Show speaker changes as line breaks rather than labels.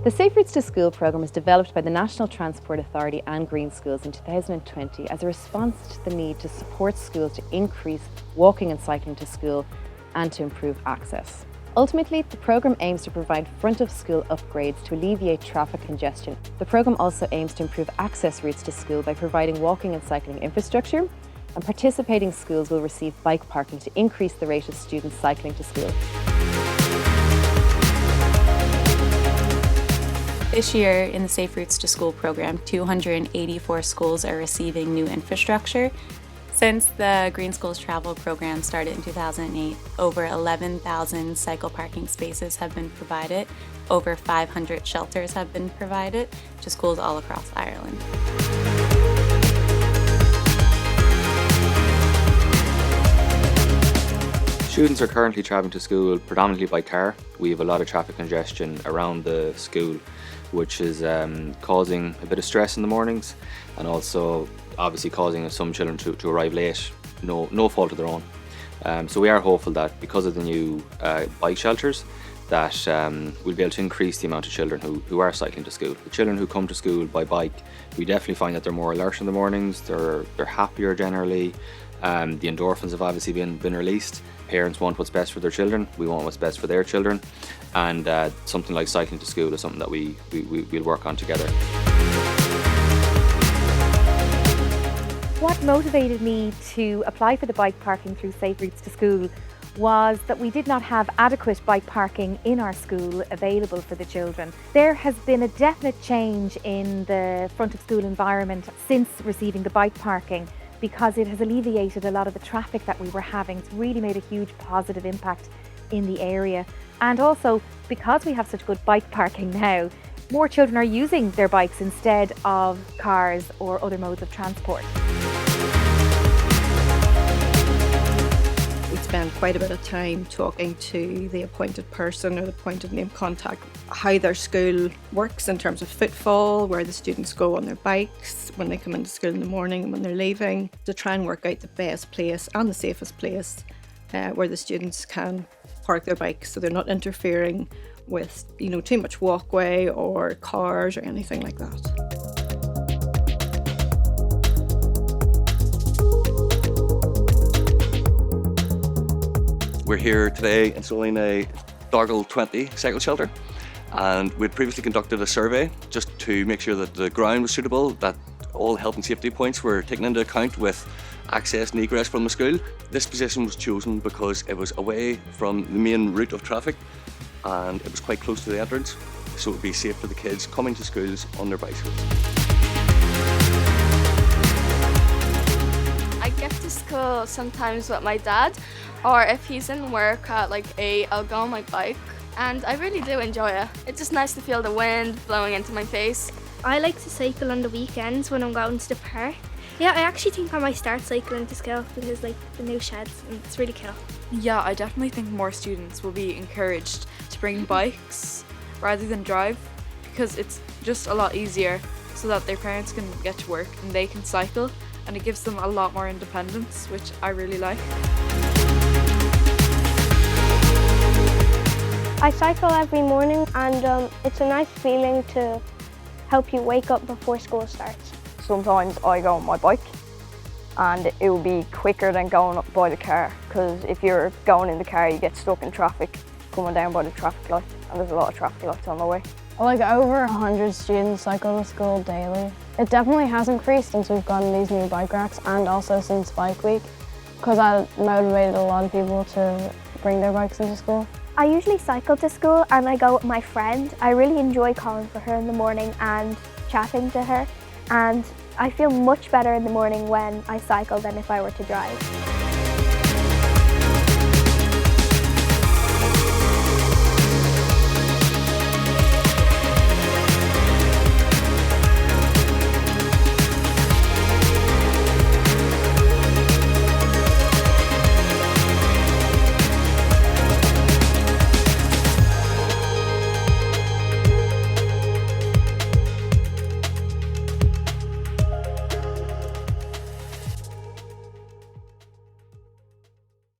The Safe Routes to School programme was developed by the National Transport Authority and Green Schools in 2020 as a response to the need to support schools to increase walking and cycling to school and to improve access. Ultimately, the programme aims to provide front-of-school upgrades to alleviate traffic congestion. The programme also aims to improve access routes to school by providing walking and cycling infrastructure, and participating schools will receive bike parking to increase the rate of students cycling to school.
This year in the Safe Routes to School programme, 284 schools are receiving new infrastructure. Since the Green Schools Travel programme started in 2008, over 11,000 cycle parking spaces have been provided, over 500 shelters have been provided to schools all across Ireland.
Students are currently travelling to school predominantly by car. We have a lot of traffic congestion around the school, which is causing a bit of stress in the mornings, and also obviously causing some children to arrive late, no fault of their own. So we are hopeful that because of the new bike shelters, that we'll be able to increase the amount of children who are cycling to school. The children who come to school by bike, we definitely find that they're more alert in the mornings, they're happier generally. The endorphins have obviously been released. Parents want what's best for their children, we want what's best for their children, and something like cycling to school is something that we'll work on together.
What motivated me to apply for the bike parking through Safe Routes to School was that we did not have adequate bike parking in our school available for the children. There has been a definite change in the front of school environment since receiving the bike parking, because it has alleviated a lot of the traffic that we were having. It's really made a huge positive impact in the area. And also, because we have such good bike parking now, more children are using their bikes instead of cars or other modes of transport.
We spend quite a bit of time talking to the appointed person or the appointed name contact, how their school works in terms of footfall, where the students go on their bikes, when they come into school in the morning and when they're leaving, to try and work out the best place and the safest place where the students can park their bikes so they're not interfering with too much walkway or cars or anything like that.
We're here today installing a Dargle 20 cycle shelter, and we'd previously conducted a survey just to make sure that the ground was suitable, that all health and safety points were taken into account with access and egress from the school. This position was chosen because it was away from the main route of traffic and it was quite close to the entrance, so it would be safe for the kids coming to schools on their bicycles.
I get to school sometimes with my dad, or if he's in work at like 8, I'll go on my bike, and I really do enjoy it. It's just nice to feel the wind blowing into my face.
I like to cycle on the weekends when I'm going to the park. Yeah, I actually think I might start cycling to school because like the new sheds, and it's really cool.
Yeah, I definitely think more students will be encouraged to bring bikes rather than drive, because it's just a lot easier, so that their parents can get to work and they can cycle, and it gives them a lot more independence, which I really like.
I cycle every morning, and it's a nice feeling to help you wake up before school starts.
Sometimes I go on my bike, and it will be quicker than going up by the car, because if you're going in the car you get stuck in traffic coming down by the traffic light, and there's a lot of traffic lights on the way.
Like over 100 students cycle to school daily. It definitely has increased since we've gotten these new bike racks, and also since Bike Week, because that motivated a lot of people to bring their bikes into school.
I usually cycle to school and I go with my friend. I really enjoy calling for her in the morning and chatting to her, and I feel much better in the morning when I cycle than if I were to drive.